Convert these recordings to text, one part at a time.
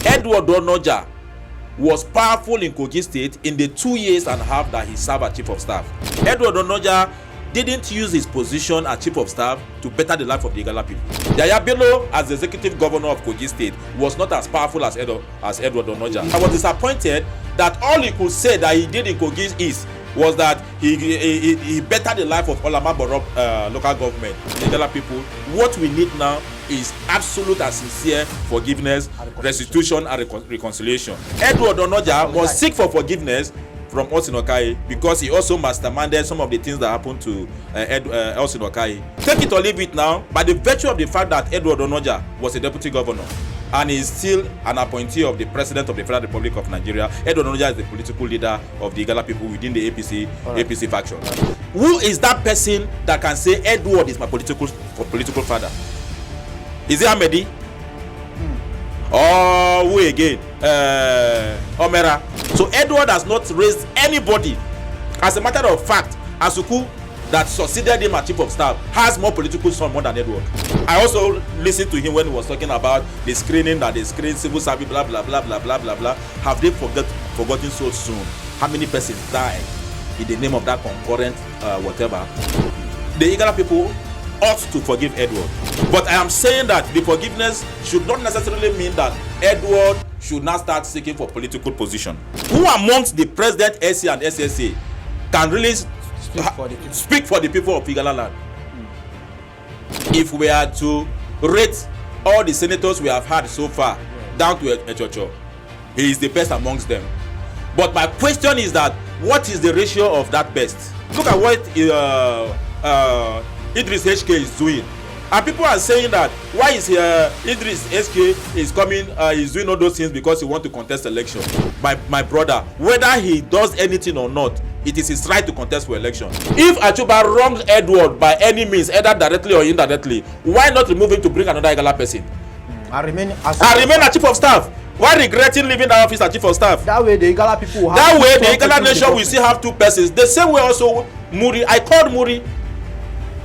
Edward Onoja was powerful in Kogi State in the 2.5 years that he served as chief of staff. Edward Onoja didn't use his position as chief of staff to better the life of the Igala people. Yahaya Bello, as the executive governor of Kogi State, was not as powerful as Edward Onoja. I was disappointed that all he could say that he did in Kogi East was that he bettered the life of Olama Borough local government, the Igala people. What we need now is absolute and sincere forgiveness, restitution, and reconciliation. Edward Onoja must seek for forgiveness from Osinokai because he also masterminded some of the things that happened to Osinokai. Take it or leave it now, by the virtue of the fact that Edward Onoja was a deputy governor and is still an appointee of the president of the Federal Republic of Nigeria, Edward Onoja is the political leader of the Igala people within the APC faction. Who is that person that can say Edward is my political father? Is it Ahmedi? Or who again? Omera. So Edward has not raised anybody. As a matter of fact, Asuku, that succeeded him as chief of staff, has more political son more than Edward. I also listened to him when he was talking about the screening, that they screen civil service, blah blah blah blah blah blah blah. Have they forgotten so soon how many persons died in the name of that concurrent whatever? The Igala people ought to forgive Edward. But I am saying that the forgiveness should not necessarily mean that Edward should now start seeking for political position. Who amongst the president, SC and SSA can really speak for the people of Igala land? If we are to rate all the senators we have had so far down to Echocho, he is the best amongst them. But my question is that what is the ratio of that best? Look at what Idris HK is doing, and people are saying that why is Idris HK is coming, he's doing all those things because he want to contest election. My brother, whether he does anything or not, it is his right to contest for election. If Achuba wrongs Edward by any means, either directly or indirectly, why not remove him to bring another Igala person? I remain a chief of staff. Why regretting leaving that office as chief of staff? That way the Igala people will have that way the Igala nation will still have two persons. The same way also Muri, I called Muri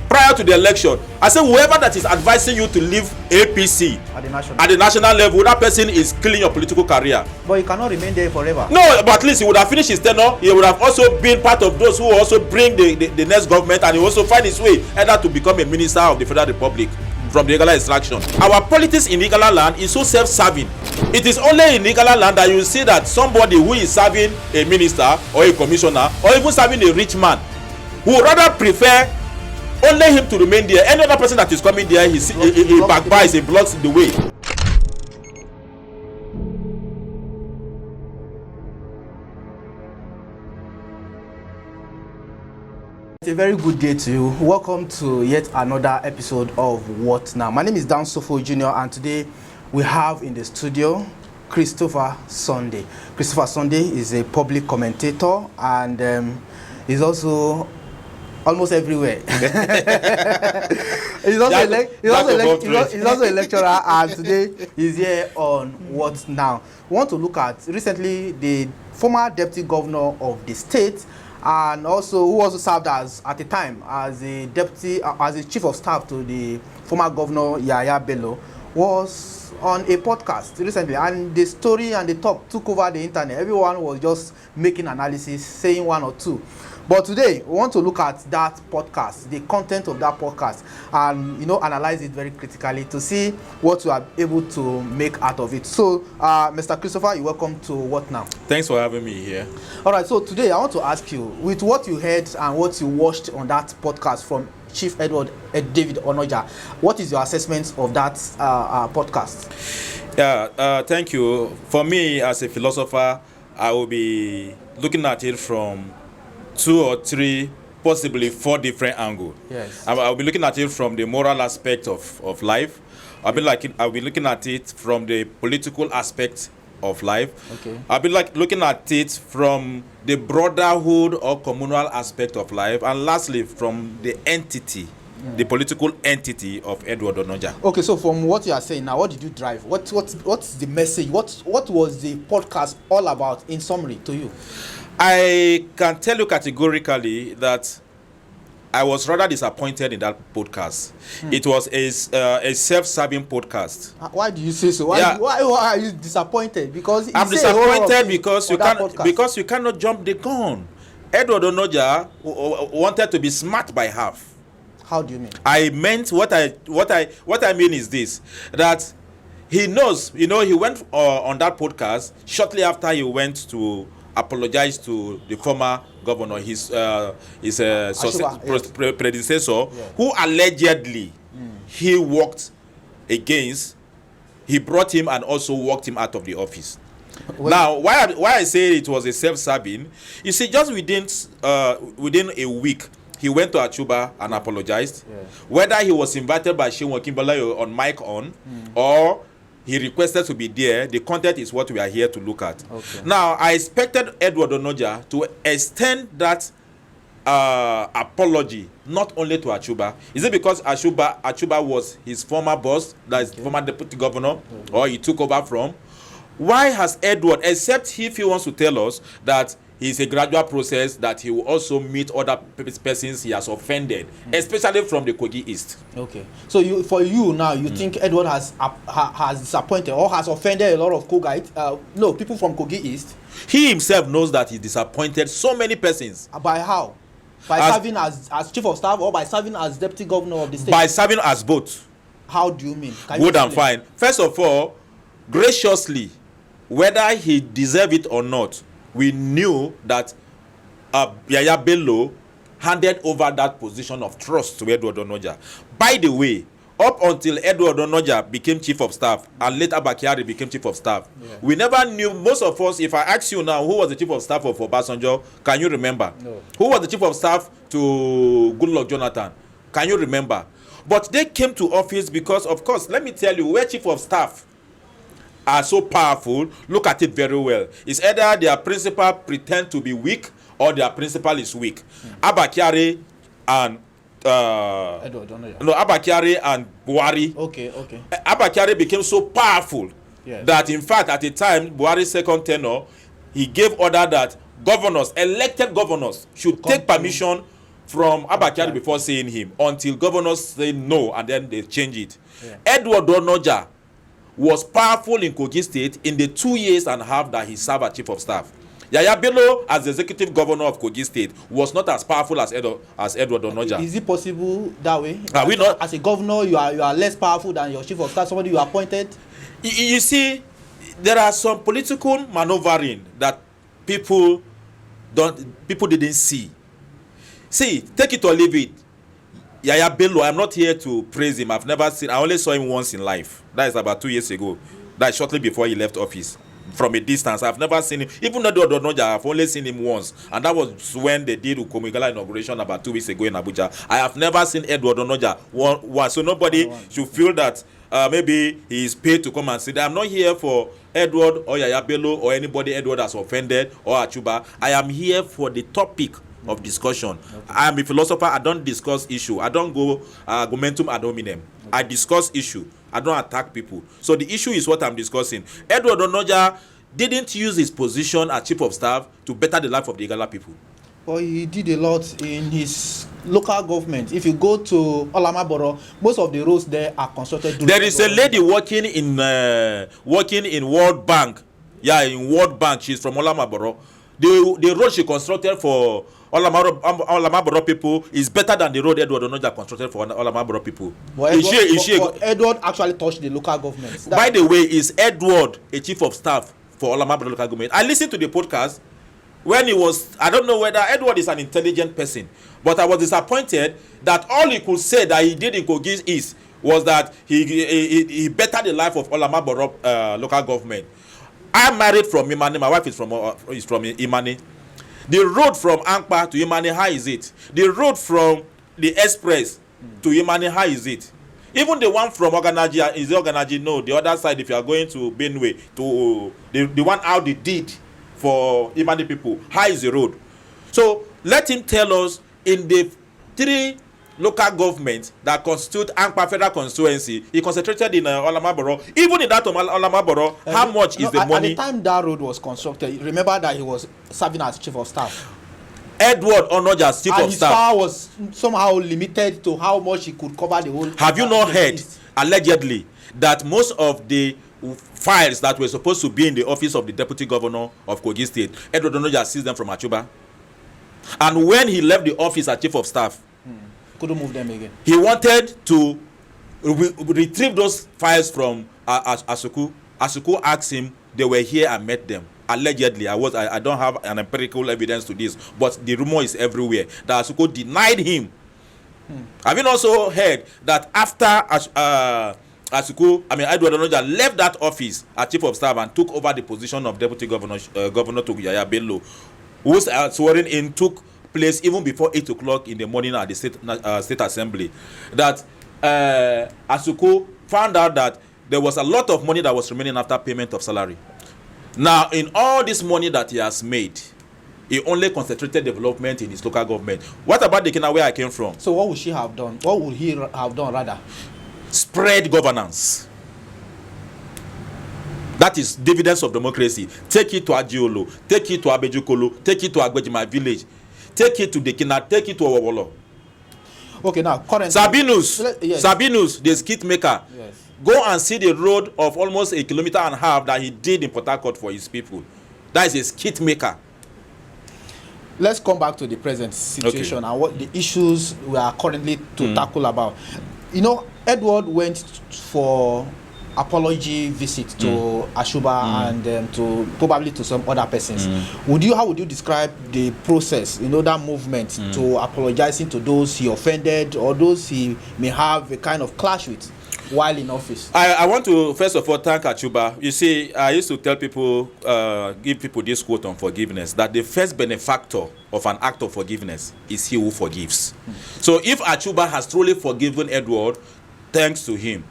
prior to the election. I said whoever that is advising you to leave APC at the national level, that person is killing your political career. But he cannot remain there forever. No, but at least he would have finished his tenure. He would have also been part of those who also bring the next government, and he also find his way either to become a minister of the Federal Republic from the Igala extraction. Our politics in Igala land is so self-serving. It is only in Igala land that you see that somebody who is serving a minister or a commissioner or even serving a rich man who rather prefer only him to remain there. Any other person that is coming there, he backbites, he blocks the way. It's a very good day to you. Welcome to yet another episode of What Now. My name is Dan Sofo Jr. and today we have in the studio Christopher Sunday. Christopher Sunday is a public commentator and he's also almost everywhere. He's also a lecturer, and today he's here on What Now. We want to look at recently the former deputy governor of the state, and also who also served as at the time as a deputy as a chief of staff to the former governor Yahaya Bello, was on a podcast recently, and the story and the talk took over the internet. Everyone was just making analysis, saying one or two. But today we want to look at that podcast, the content of that podcast, and analyze it very critically to see what we are able to make out of it. So Mr. Christopher, you're welcome to What Now. Thanks for having me here. All right, so today I want to ask you, with what you heard and what you watched on that podcast from Chief Edward David Onoja, what is your assessment of that podcast? Thank you. For me, as a philosopher, I will be looking at it from 2 or 3, possibly 4 different angles. Yes. I'll be looking at it from the moral aspect of life. I'll be looking at it from the political aspect of life. Okay. I'll be looking at it from the brotherhood or communal aspect of life, and lastly from the entity, the political entity of Edward Onoja. Okay, so from what you are saying now, what did you drive? What's the message? What was the podcast all about in summary to you? I can tell you categorically that I was rather disappointed in that podcast. It was a self-serving podcast. Why do you say so? Why are you disappointed? Because I'm disappointed because you cannot jump the gun. Edward Onoja wanted to be smart by half. How do you mean? I meant what I mean is this, that he knows, he went on that podcast shortly after he went to apologize to the former governor, his predecessor, who allegedly he worked against. He brought him and also walked him out of the office. Now, why I say it was a self-serving, you see, just within a week, he went to Achuba and apologized. Whether he was invited by Shewan Kimbala on mic or he requested to be there, the content is what we are here to look at. Now, I expected Edward Onoja to extend that apology not only to Achuba. Is it because Achuba was his former boss, that is former deputy governor, or he took over from? Why has Edward, except if he wants to tell us that it's a gradual process, that he will also meet other persons he has offended, especially from the Kogi East. Okay. So you think Edward has disappointed or has offended a lot of Kogi, people from Kogi East? He himself knows that he disappointed so many persons. By how? By serving as chief of staff or by serving as deputy governor of the state? By serving as both. How do you mean? Good and fine. First of all, graciously, whether he deserved it or not, we knew that Yahaya Bello handed over that position of trust to Edward Onoja. By the way, up until Edward Onoja became chief of staff and later Bakiari became chief of staff, we never knew. Most of us, if I ask you now, who was the chief of staff of Obasanjo, can you remember? No. Who was the chief of staff to Goodluck Jonathan? Can you remember? But they came to office because, of course, let me tell you, where chief of staff are so powerful, look at it very well. It's either their principal pretend to be weak or their principal is weak. Abakiari and Abakiari and Buhari. Okay. Abakiari became so powerful that, in fact, at the time Buhari's second tenure, he gave order that elected governors, should take permission from Abakiari before saying him, until governors say no, and then they change it. Edward Onoja was powerful in Kogi State in the 2 years and a half that he served as chief of staff. Yahaya Bello, as the executive governor of Kogi State, was not as powerful as Edward Onoja. Is it possible that way? Are we not? As a governor, you are less powerful than your chief of staff, somebody you appointed? You see, there are some political maneuvering that people didn't see. See, take it or leave it. Yahaya Bello, I'm not here to praise him. I only saw him once in life. That is about 2 years ago. That is shortly before he left office. From a distance, I've never seen him. Even though Noja, I've only seen him once. And that was when they did Igala inauguration about 2 weeks ago in Abuja. I have never seen Edward Onoja once. So nobody should feel that maybe he is paid to come and say that. I'm not here for Edward or Yahaya Bello or anybody Edward has offended or Achuba. I am here for the topic of discussion. I am a philosopher. I don't discuss issue. I don't go argumentum ad hominem. I discuss issue. I don't attack people. So the issue is what I'm discussing. Edward Onoja didn't use his position as chief of staff to better the life of the Igala people. Well, he did a lot in his local government. If you go to Olamaboro, most of the roads there are constructed. There is a lady working in World Bank. Yeah, in World Bank. She's from Olamaboro. The road she constructed for Olamaboro people is better than the road Edward Onoja constructed for Olamaboro people. Well, Edward actually touched the local government. By the way, is Edward a chief of staff for Olamaboro local government? I listened to the podcast when he was, I don't know whether Edward is an intelligent person, but I was disappointed that all he could say that he did in Kogi East was that he bettered the life of Olamaboro local government. I'm married from Imani. My wife is from Imani. The road from Ankpa to Imani, how is it? The road from the express to Imani, how is it? Even the one from Oganaji, is it Oganaji? No, the other side, if you are going to Benue, to the one out they did for Imani people, how is the road? So let him tell us, in the 3 local governments that constitute Ankpa Federal Constituency, he concentrated in Olamaboro. Even in that Olamaboro, how much is the money? At the time that road was constructed, remember that he was serving as chief of staff. Edward Onoja's chief of his staff. power was somehow limited to how much he could cover the whole. Have you not heard, allegedly, that most of the files that were supposed to be in the office of the deputy governor of Kogi State, Edward Onoja seized them from Achuba? And when he left the office as chief of staff, couldn't move them again. He wanted to retrieve those files from Asuku. Asuku asked him, they were here and met them. Allegedly, I don't have an empirical evidence to this, but the rumor is everywhere that Asuku denied him. Have you also heard that after Edward Onoja left that office as chief of staff and took over the position of deputy governor to Yahaya Bello, whose swearing in took place even before 8 o'clock in the morning at the state assembly, that Asuku found out that there was a lot of money that was remaining after payment of salary. Now, in all this money that he has made, he only concentrated development in his local government. What about the Kenya where I came from? So what would she have done? What would he have done rather? Spread governance. That is dividends of democracy. Take it to Ajiolo, take it to Abejukolo, take it to Agbejima village, take it to Dekina, take it to Owolo. Okay, now currently Sabinus, the skit maker. Yes. Go and see the road of almost 1.5 kilometers that he did in Port Harcourt for his people. That is a skit maker. Let's come back to the present situation and what the issues we are currently to tackle about. You know, Edward went for apology visit to Ashuba and to probably to some other persons. How would you describe the process, that movement to apologizing to those he offended or those he may have a kind of clash with while in office? I want to first of all thank Achuba. You see, I used to tell people, give people this quote on forgiveness, that the first benefactor of an act of forgiveness is he who forgives. So if Achuba has truly forgiven Edward, thanks to him.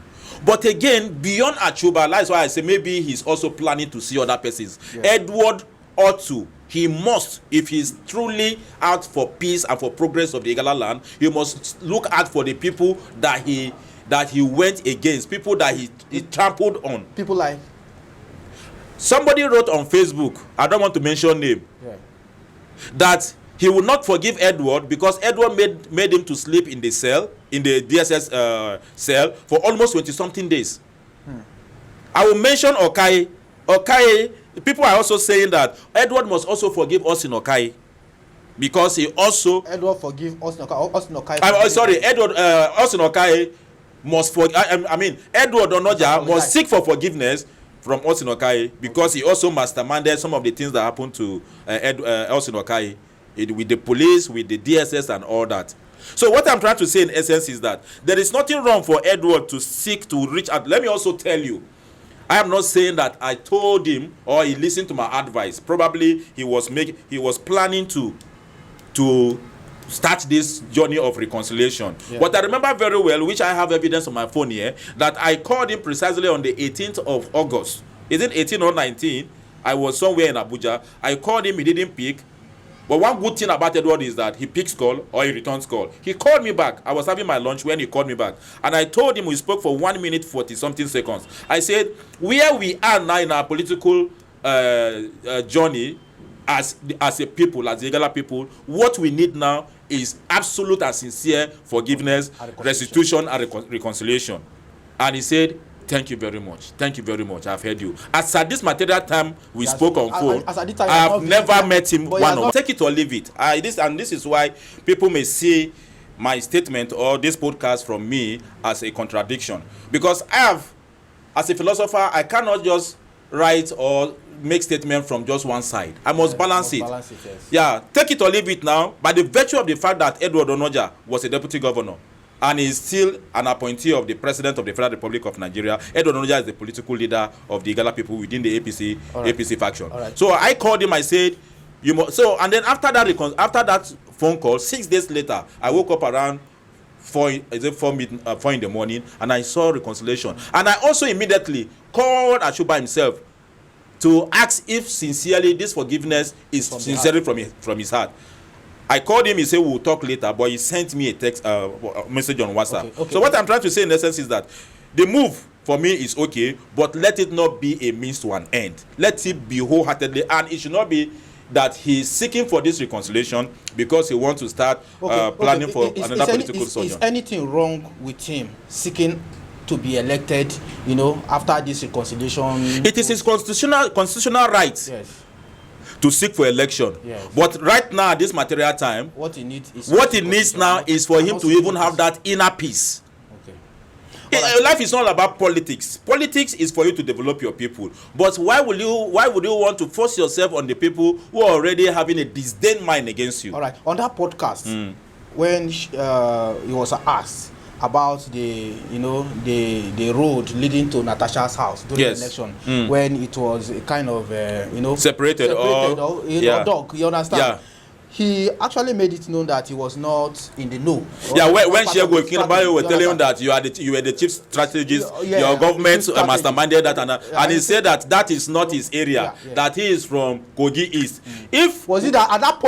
But again, beyond Achuba, that's why I say maybe he's also planning to see other persons. Yeah. Edward ought to, he must, if he's truly out for peace and for progress of the Igala land, he must look out for the people that he went against, people that he trampled on. People like? Somebody wrote on Facebook, I don't want to mention name, that he would not forgive Edward because Edward made him to sleep in the cell, in the DSS cell for almost 20-something days. I will mention Okai. Okai, people are also saying that Edward must also forgive us in Okai. Because he also... Edward forgive us in Okai. Edward, us in Okai must forgive... Edward Onoja must seek for forgiveness from us in Okai because he also masterminded some of the things that happened to us in Okai. With the police, with the DSS and all that. So what I'm trying to say in essence is that there is nothing wrong for Edward to seek to reach out. Let me also tell you, I am not saying that I told him or he listened to my advice. Probably he was planning to start this journey of reconciliation. Yeah. But I remember very well, which I have evidence on my phone here, that I called him precisely on the 18th of August. Is it 18 or 19? I was somewhere in Abuja. I called him, he didn't pick. But one good thing about Edward is that he picks call or he returns call. He called me back. I was having my lunch when he called me back. And I told him, we spoke for 1 minute 40-something seconds. I said, where we are now in our political journey as a people, as the Igala people, what we need now is absolute and sincere forgiveness, restitution, and reconciliation. And he said, thank you very much. Thank you very much. I've heard you. As at this material time we spoke on phone, I've never met him one-on-one. Take it or leave it. This is why people may see my statement or this podcast from me as a contradiction. Because as a philosopher, I cannot just write or make statement from just one side. I must balance it. Yes. Yeah, take it or leave it now. By the virtue of the fact that Edward Onoja was a deputy governor, and is still an appointee of the President of the Federal Republic of Nigeria. Edward Onoja is the political leader of the Igala people within the APC faction. Right. So I called him, I said, you must. So, and then after that phone call, 6 days later, I woke up around 4 in the morning, and I saw reconciliation. And I also immediately called Ashuba himself to ask if sincerely this forgiveness is sincerely from his heart. I called him, he said we'll talk later, but he sent me a text message on WhatsApp. Okay. So what I'm trying to say in essence is that the move for me is okay, but let it not be a means to an end. Let it be wholeheartedly, and it should not be that he's seeking for this reconciliation because he wants to start planning for another political solution. Is anything wrong with him seeking to be elected, after this reconciliation? It is his constitutional right to seek for election. Yes. But right now, this material time, what he needs now is for him to even have that inner peace. Life is not about politics. Politics is for you to develop your people. But why would you want to force yourself on the people who are already having a disdain mind against you? All right. On that podcast, when he was asked about the road leading to Natasha's house during the election, when it was a kind of separated or dog, you understand? Yeah. He actually made it known that he was not in the know. Yeah, when Shego Kinabayo were telling him that you were the chief strategist, your government masterminded that, and he said that is not his area, that he is from Kogi East. Was it that at that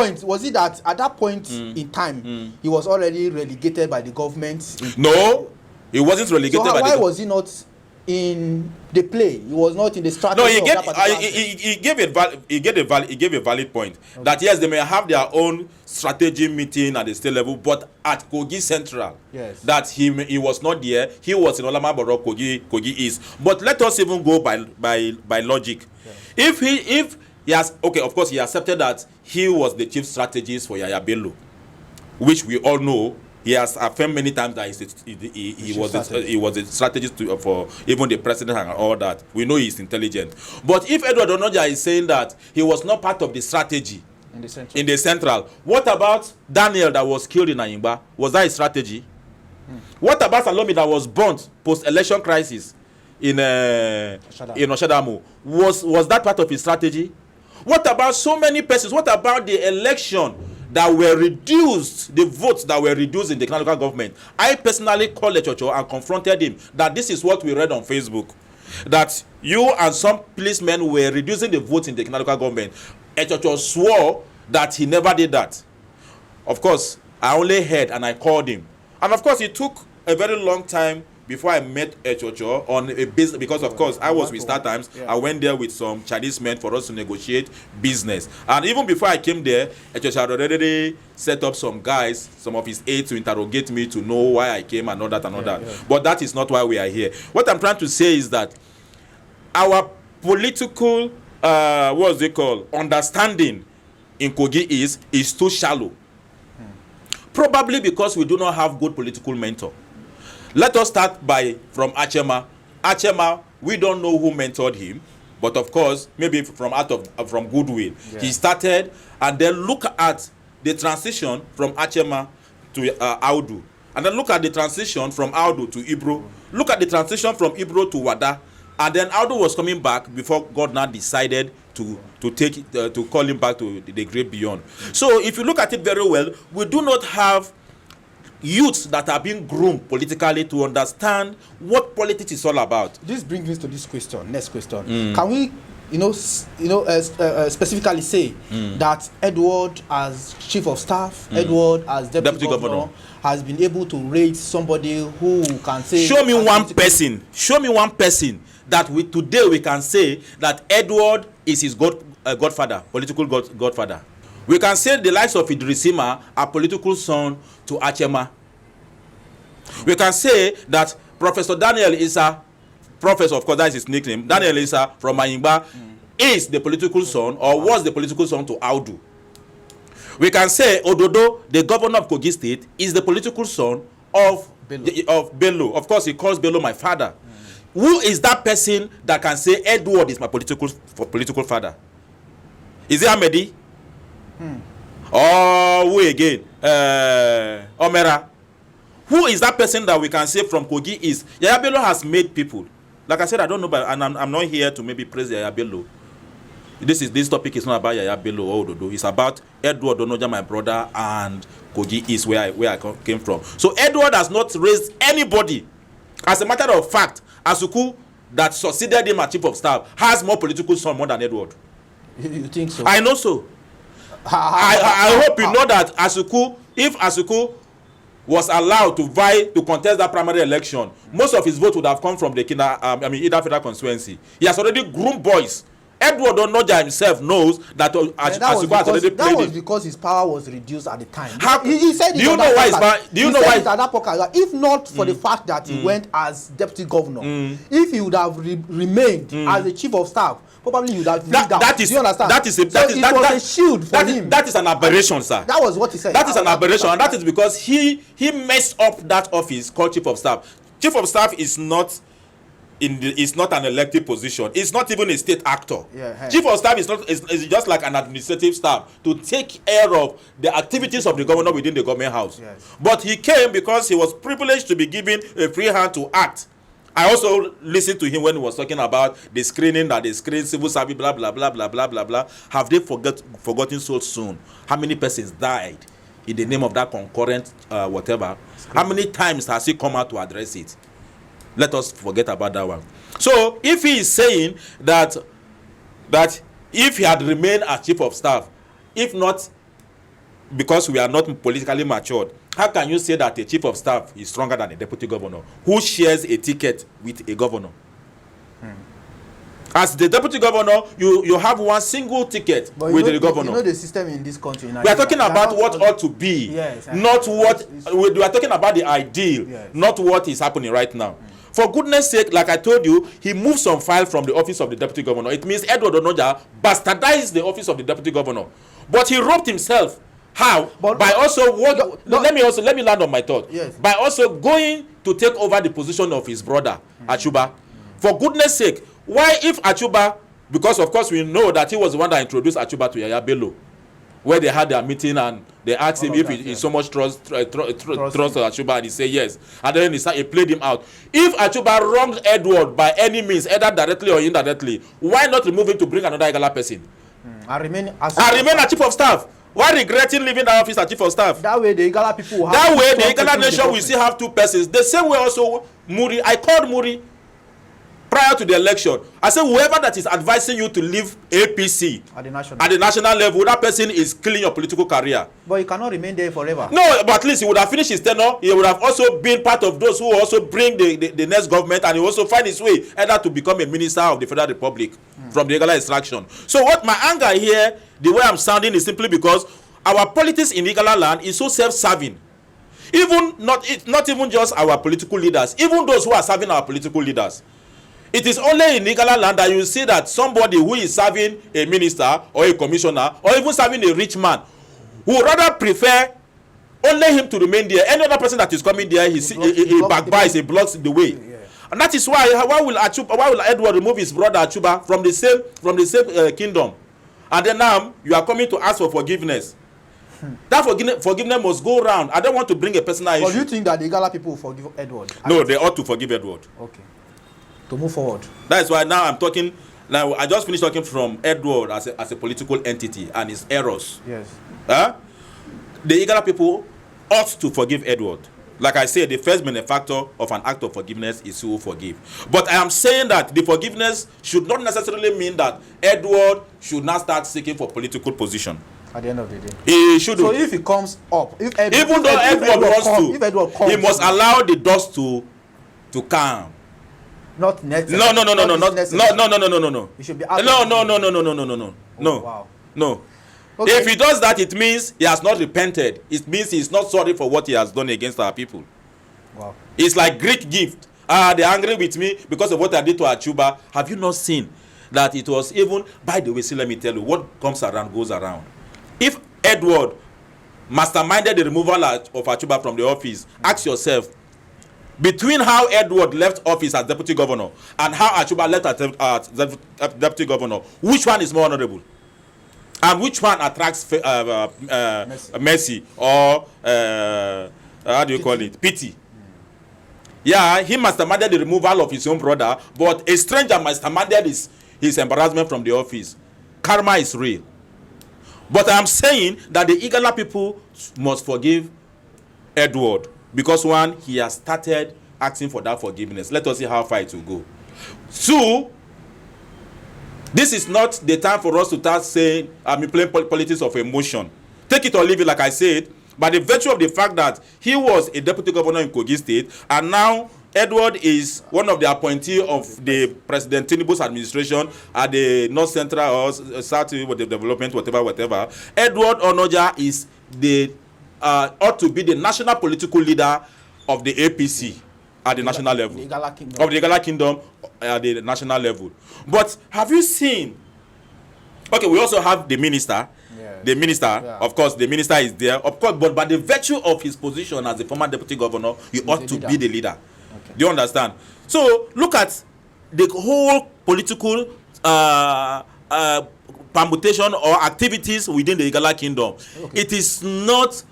point in time he was already relegated by the government? No, he wasn't relegated by the government. So why was he not in the play? He was not in the strategy. No, he gave a valid point that yes, they may have their own strategy meeting at the state level, but at Kogi Central, that he was not there. He was in Olamaboro, Kogi East. But let us even go by logic. If he has, of course he accepted that he was the chief strategist for Yahaya Bello, which we all know. He has affirmed many times that he was a strategist for even the president and all that. We know he's intelligent. But if Edward Onoja is saying that he was not part of the strategy in the central, what about Daniel that was killed in Ayimba? Was that a strategy? What about Salomi that was burnt post-election crisis in Oshadamu? Was that part of his strategy? What about so many persons? What about the election that were reduced, the votes that were reduced in the local government? I personally called Echocho and confronted him that this is what we read on Facebook, that you and some policemen were reducing the votes in the local government. Echocho swore that he never did that. Of course, I only heard and I called him. And of course, it took a very long time before I met Echocho on a business, because of course I was with Star Times. I went there with some Chinese men for us to negotiate business. And even before I came there, Echocho had already set up some guys, some of his aides, to interrogate me to know why I came and all that and all that. But that is not why we are here. What I'm trying to say is that our political, understanding in Kogi is too shallow. Probably because we do not have good political mentor. Let us start from Achema. Achema, we don't know who mentored him, but of course, maybe from goodwill. Yeah. He started, and then look at the transition from Achema to Audu. And then look at the transition from Audu to Ibro. Look at the transition from Ibro to Wada. And then Audu was coming back before God now decided to call him back to the great beyond. So if you look at it very well, we do not have youths that are being groomed politically to understand what politics is all about. This brings me to this question. Next question: Can we, specifically say that Edward, as chief of staff, Edward as deputy governor, has been able to raise somebody who can say? Show me one person that today we can say that Edward is his godfather, political godfather. We can say the likes of Idrisima are political son to Achema. We can say that Professor Daniel Issa, Professor, of course, that is his nickname, Daniel Issa from Ayimba, is the political son or was the political son to Audu. We can say Ododo, the governor of Kogi State, is the political son of Bello. Of course, he calls Bello my father. Who is that person that can say Edward is my political father? Is it Ahmedi? Or who again? Omera. Who is that person that we can say from Kogi East? Yahaya Bello has made people. Like I said, I don't know, and I'm not here to maybe praise Yahaya Bello. This topic is not about Yahaya Bello or Ododo. It's about Edward Onoja, my brother, and Kogi East, where I came from. So Edward has not raised anybody. As a matter of fact, Asuku, that succeeded him as chief of staff, has more political son more than Edward. You think so? I know so. I hope you know that if Asuku was allowed to vie to contest that primary election, most of his votes would have come from the Ida Federal constituency. He has already groomed boys. Edward Onoja himself knows that Asuba has already played. That was because his power was reduced at the time. He said, do you know why his power? Do you know why? If not for the fact that he went as deputy governor, if he would have remained as the chief of staff, probably you would have that is, do you understand? That is a shield for him. That is an aberration, sir. That was what he said. That is an aberration, and that is because he messed up that office called chief of staff. Chief of staff is not an elected position. It's not even a state actor. Chief of staff is just like an administrative staff to take care of the activities of the governor within the government house. But he came because he was privileged to be given a free hand to act. I also listened to him when he was talking about the screening, that they screen civil service, blah, blah, blah, blah, blah, blah, blah. Have they forgotten so soon? How many persons died in the name of that concurrent whatever? How many times has he come out to address it? Let us forget about that one. So, if he is saying that if he had remained as chief of staff, if not because we are not politically matured, how can you say that a chief of staff is stronger than a deputy governor who shares a ticket with a governor? As the deputy governor, you have one single ticket with the governor. You know the system in this country. We are talking about what ought to be, not what we are talking about the ideal, not what is happening right now. For goodness sake, like I told you, he moved some file from the office of the deputy governor. It means Edward Onoja bastardized the office of the deputy governor, but he roped himself. How? By also what? Let me land on my thought. By also going to take over the position of his brother Achuba. For goodness sake, why if Achuba? Because of course we know that he was the one that introduced Achuba to Yahaya Bello, where they had their meeting and they asked him if he so much trust Achuba, and he said yes. And then he played him out. If Achuba wronged Edward by any means, either directly or indirectly, why not remove him to bring another Igala person? I remain a chief of staff. Why regretting leaving that office as chief of staff? That way the Igala people will have that way the Igala nation will still have two persons. The same way also Muri. I called Muri prior to the election. I said whoever that is advising you to leave APC at the national level, that person is killing your political career. But he cannot remain there forever. No, but at least he would have finished his tenure. He would have also been part of those who also bring the next government, and he also find his way either to become a minister of the Federal Republic from the Igala extraction. So what my anger here, the way I'm sounding, is simply because our politics in Igala land is so self-serving. Not even just our political leaders, even those who are serving our political leaders. It is only in Igala land that you see that somebody who is serving a minister or a commissioner or even serving a rich man would rather prefer only him to remain there. Any other person that is coming there, he backbites, he blocks the way. And that is why will Edward remove his brother Achuba from the same kingdom? And then now you are coming to ask for forgiveness. That forgiveness must go round. I don't want to bring a personal issue. But do you think that the Igala people will forgive Edward? No, they ought to forgive Edward. Okay. To move forward. That is why now I'm talking. Now I just finished talking from Edward as a political entity and his errors. Yes. The Igala people ought to forgive Edward. Like I said, the first benefactor of an act of forgiveness is who will forgive. But I am saying that the forgiveness should not necessarily mean that Edward should not start seeking for political position. At the end of the day, he should. So if he comes up, if Edward comes, he must allow the dust to calm. Not necessary. No. It should be No. Wow. No. Okay. If he does that, it means he has not repented. It means he is not sorry for what he has done against our people. Wow. It's like Greek gift. They're angry with me because of what I did to Achuba. Have you not seen that it was even, by the way, see, let me tell you, what comes around goes around. If Edward masterminded the removal of Achuba from the office, ask yourself, between how Edward left office as deputy governor and how Achuba left as deputy governor, which one is more honorable? And which one attracts mercy or how do you call it? Pity. Yeah, he masterminded the removal of his own brother, but a stranger masterminded his embarrassment from the office. Karma is real. But I am saying that the Igala people must forgive Edward because one, he has started asking for that forgiveness. Let us see how far it will go. Two, this is not the time for us to start saying, playing politics of emotion. Take it or leave it, like I said, by the virtue of the fact that he was a deputy governor in Kogi State, and now Edward is one of the appointees of the President Tinubu's administration at the North Central or South Development, whatever. Edward Onoja is ought to be the national political leader of the APC at the national level. The Igala Kingdom. Of the Igala Kingdom at the national level. But have you seen? Okay, we also have the minister. Yes. The minister, of course, the minister is there, of course, but by the virtue of his position as the former deputy governor, he ought to be the leader. Okay. Do you understand? So look at the whole political permutation or activities within the Igala Kingdom. Okay. It is not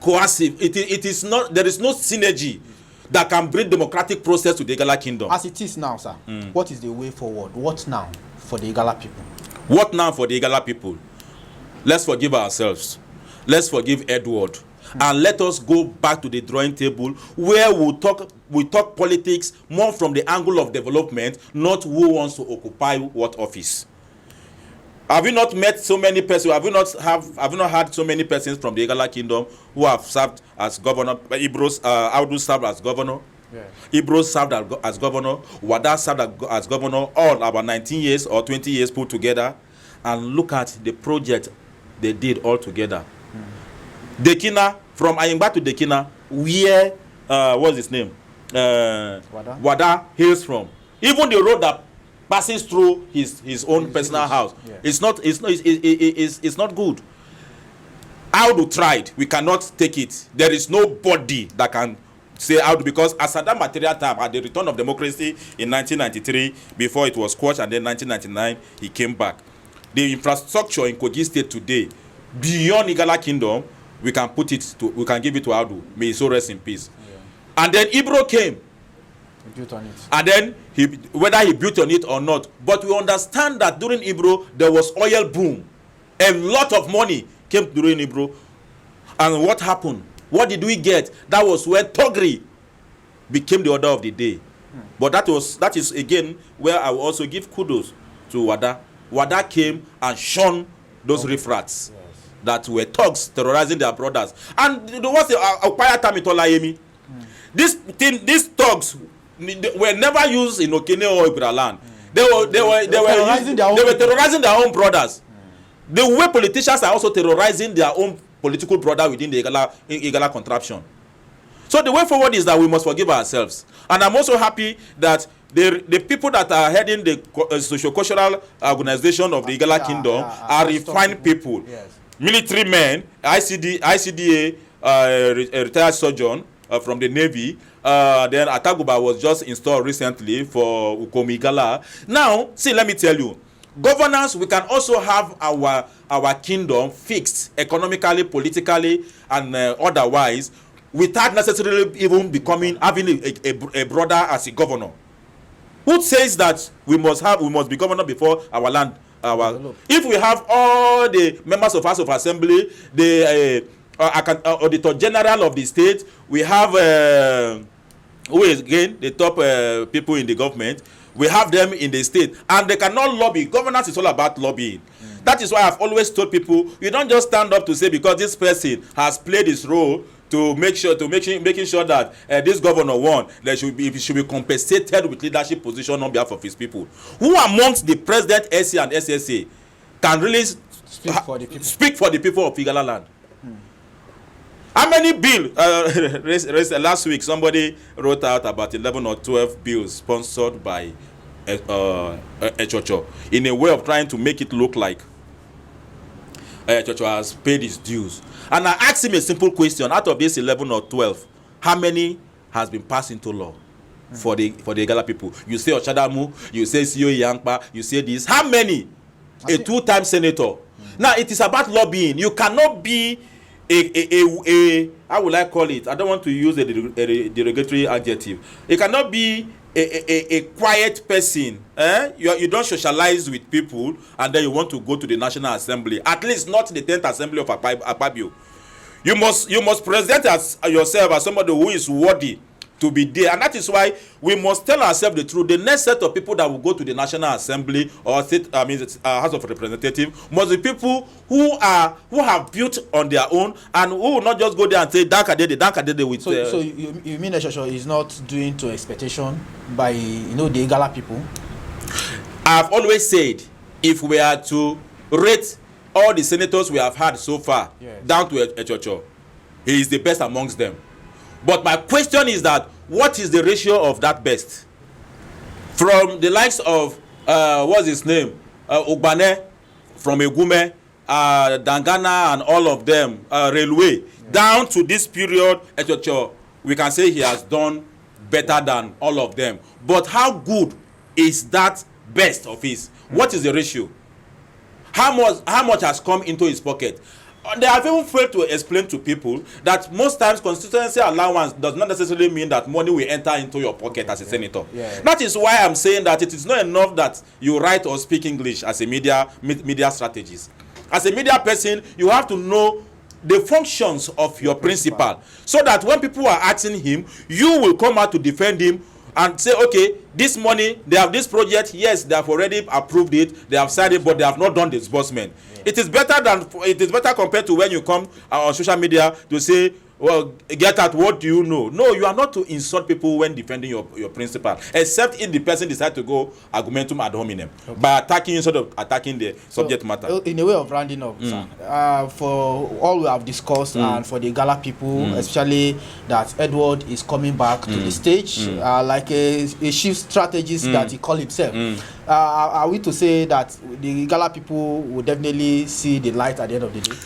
coercive. It is not. There is no synergy that can bring democratic process to the Igala Kingdom. As it is now, sir, what is the way forward? What now for the Igala people? What now for the Igala people? Let's forgive ourselves. Let's forgive Edward. And let us go back to the drawing table where we talk politics more from the angle of development, not who wants to occupy what office. Have you not met so many persons? Have you not had so many persons from the Igala Kingdom who have served as governor? Audu served as governor. Yeah. Ibro served as governor. Wada served as governor. All about 19 years or 20 years put together. And look at the project they did all together. Dekina, from Ayimba to Dekina, where what's his name? Wada hails from. Even the road that passes through his own personal house. Yeah. It's not good. Audu tried. We cannot take it. There is nobody that can say Audu, because as at that material time, at the return of democracy in 1993, before it was squashed, and then 1999 he came back. The infrastructure in Kogi State today, beyond Igala Kingdom, we can give it to Audu. May he so rest in peace. Yeah. And then Ibro came. He built on it. And then whether he built on it or not, but we understand that during Ibro there was oil boom. A lot of money came during Ibro. And what happened? What did we get? That was where Togri became the order of the day. But that is again where I will also give kudos to Wada. Wada came and shone those riffrats that were thugs terrorizing their brothers. And there was a quiet time in Tolayemi. These thugs were never used in Okene or Ibra land. They were terrorizing their own brothers. The way politicians are also terrorizing their own political brother within the Igala contraption. So the way forward is that we must forgive ourselves. And I'm also happy that the people that are heading the socio-cultural organization of the Igala Kingdom are refined people. Yes. Military men, ICDA, a retired surgeon from the Navy. Then Ataguba was just installed recently for Ukomi Igala. Now, see, let me tell you, governance, we can also have our kingdom fixed economically, politically, and otherwise, without necessarily even having a brother as a governor. Who says that we must be governor before our land? If we have all the members of House of Assembly, the Auditor General of the state, we have who is again the top people in the government. We have them in the state, and they cannot lobby. Governance is all about lobbying. That is why I've always told people, you don't just stand up to say because this person has played his role to making sure that this governor won, he should be compensated with leadership position on behalf of his people. Who amongst the president, SC and SSA can really speak for the people of Igala land? How many bills? Last week, somebody wrote out about 11 or 12 bills sponsored by Echocho in a way of trying to make it look like Echocho has paid his dues. And I asked him a simple question: out of these 11 or 12, how many has been passed into law for the Igala people? You say Oshadamu, you say CEO Yankpa, you say this. How many? A two-time senator. Now it is about lobbying. You cannot be how will I call it? I don't want to use a derogatory adjective. It cannot be a quiet person. You don't socialize with people and then you want to go to the National Assembly. At least not the 10th Assembly of Akpabio. You must present yourself as somebody who is worthy to be there. And that is why we must tell ourselves the truth. The next set of people that will go to the National Assembly or House of Representatives must be people who have built on their own and who will not just go there and say Dankadede with. So you mean that Shosho is not doing to expectation by the Igala people? I've always said, if we are to rate all the senators we have had so far, down to Echocho, he is the best amongst them. But my question is that what is the ratio of that best? From the likes of what's his name, Ogbane from Egume, Dangana and all of them, Railway, down to this period, Echocho, we can say he has done better than all of them. But how good is that best of his? What is the ratio? How much has come into his pocket? They have even failed to explain to people that most times constituency allowance does not necessarily mean that money will enter into your pocket as a senator. That is why I'm saying that it is not enough that you write or speak English as a media strategist. As a media person, you have to know the functions of your principal, so that when people are asking him, you will come out to defend him and say, okay, this money, they have this project, yes, they have already approved it, they have signed it, but they have not done disbursement. It is better compared to when you come on social media to say, well, get at what do you know? No, you are not to insult people when defending your principal, except if the person decides to go argumentum ad hominem by attacking instead of attacking the subject matter. In a way of rounding up, sir, for all we have discussed and for the Igala people, especially that Edward is coming back to the stage, like a chief strategist that he called himself. Are we to say that the Igala people will definitely see the light at the end of the day?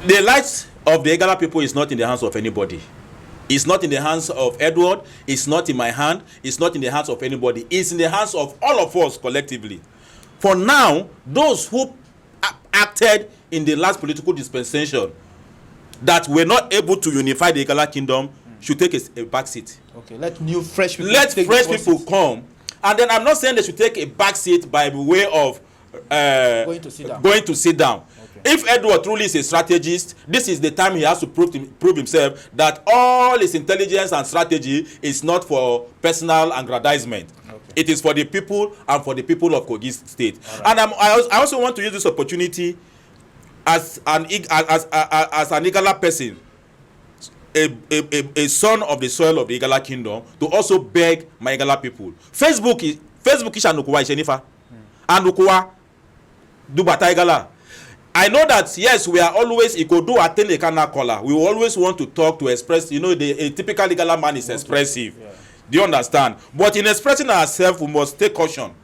The light of the Igala people is not in the hands of anybody. It's not in the hands of Edward. It's not in my hand. It's not in the hands of anybody. It's in the hands of all of us collectively. For now, those who acted in the last political dispensation that were not able to unify the Igala kingdom should take a back seat. Okay, let fresh people come. And then I'm not saying they should take a back seat by way of going to sit down. If Edward truly is a strategist, this is the time he has to prove himself that all his intelligence and strategy is not for personal aggrandizement. It is for the people and for the people of Kogi State. And I also want to use this opportunity as an Igala person, a son of the soil of the Igala kingdom, to also beg my Igala people. Facebook is Anukuwa Ishenifa. Anukuwa Dubata Igala. I know that, yes, we are always Ikodo Atene Kana Kola. We always want to talk, to express, a typical Igala man is expressive. Do you understand? But in expressing ourselves, we must take caution,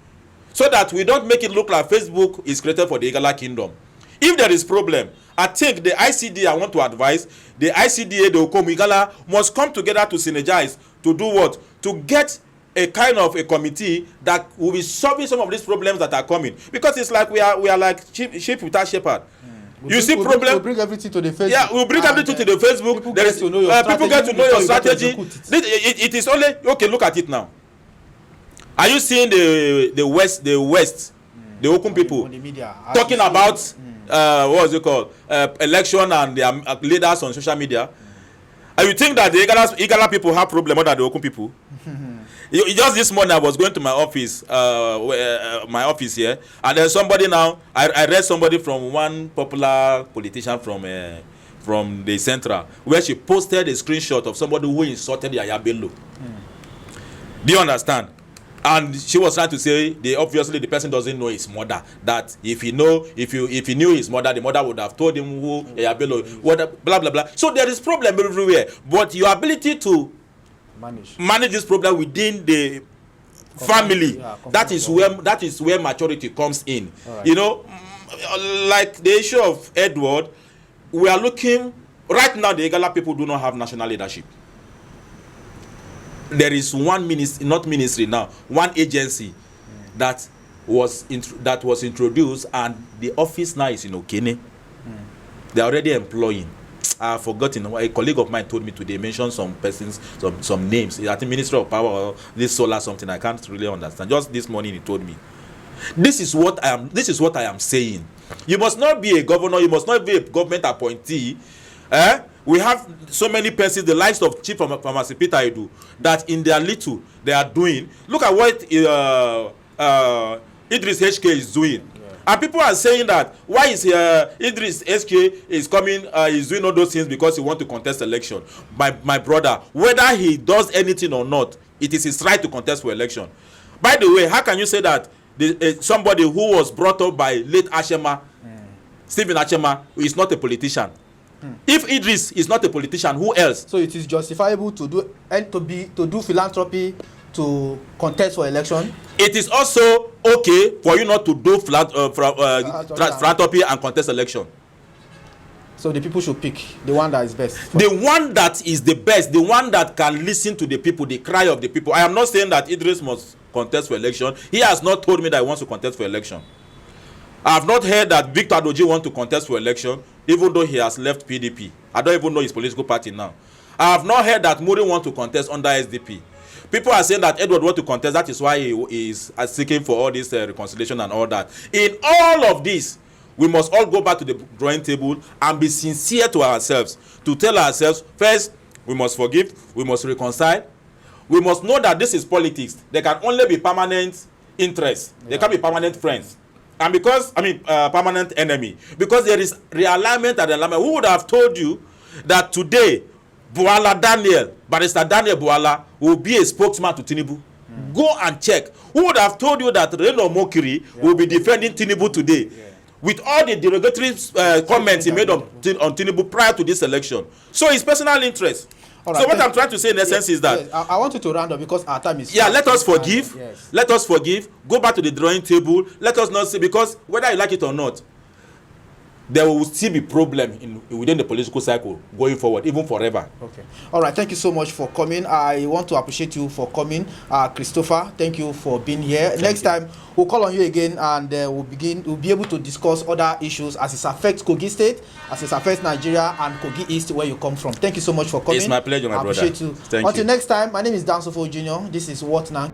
so that we don't make it look like Facebook is created for the Igala kingdom. If there is problem, I think the ICD, I want to advise, the ICDA, the Okomu Igala, must come together to synergize, to do what? To get a kind of a committee that will be solving some of these problems that are coming. Because it's like we are like sheep without shepherd. You see problem. We'll bring everything to the Facebook. Yeah, we'll bring everything to the Facebook. People get to know your strategy. It is only okay. Look at it now. Are you seeing the West, the Okun people the media, talking about what is it called, election and their leaders on social media? And you think that the Igala people have problem more than the Okun people? Just this morning I was going to my office here, and then somebody now, I read somebody from one popular politician from the Central, where she posted a screenshot of somebody who insulted Yahaya Bello. Do you understand? And she was trying to say, obviously the person doesn't know his mother. That if he knew his mother, the mother would have told him who Yahaya Bello, blah blah blah. So there is problem everywhere. But your ability to manage this problem within the family, that is where maturity comes in. Like the issue of Edward, we are looking right now. The Igala people do not have national leadership. There is one one agency that was introduced, and the office now is in Okene. They are already employing. I've forgotten. A colleague of mine told me today, mentioned some persons, some names. I think Minister of Power or this solar something. I can't really understand. Just this morning he told me. This is what I am saying. You must not be a governor. You must not be a government appointee, We have so many persons, the likes of Chief Pharmacy Peter Edu, that in their little they are doing. Look at what Idris HK is doing. And people are saying that why is Idris HK is coming, is doing all those things because he wants to contest election. My brother, whether he does anything or not, it is his right to contest for election. By the way, how can you say that somebody who was brought up by late Ashema, Stephen Achema, is not a politician? If Idris is not a politician, who else? So it is justifiable to do philanthropy to contest for election? It is also okay for you not to do philanthropy and contest election. So the people should pick the one that is best. The one that is the best, the one that can listen to the people, the cry of the people. I am not saying that Idris must contest for election. He has not told me that he wants to contest for election. I have not heard that Victor Adoji wants to contest for election, even though he has left PDP. I don't even know his political party now. I have not heard that Muri wants to contest under SDP. People are saying that Edward wants to contest. That is why he is seeking for all this reconciliation and all that. In all of this, we must all go back to the drawing table and be sincere to ourselves, to tell ourselves, first, we must forgive, we must reconcile. We must know that this is politics. There can only be permanent interests. There can be permanent friends. And because, permanent enemy. Because there is realignment and alignment. Who would have told you that today, Buala Daniel, Barrister Daniel Buala, will be a spokesman to Tinubu? Go and check. Who would have told you that Reno Mokiri will be defending Tinubu today? With all the derogatory comments he made on Tinubu prior to this election. So his personal interest. Right, so what I'm trying to say in essence is that I want you to round up because our time is let us forgive. Let us forgive. Go back to the drawing table. Let us not say, because whether you like it or not, there will still be problem within the political cycle going forward, even forever. Okay. All right. Thank you so much for coming. I want to appreciate you for coming. Christopher, thank you for being here. Next time, we'll call on you again and we'll be able to discuss other issues as it affects Kogi State, as it affects Nigeria and Kogi East, where you come from. Thank you so much for coming. It's my pleasure, my brother. I appreciate you. Until next time, my name is Dan Sofo Jr. This is What Now?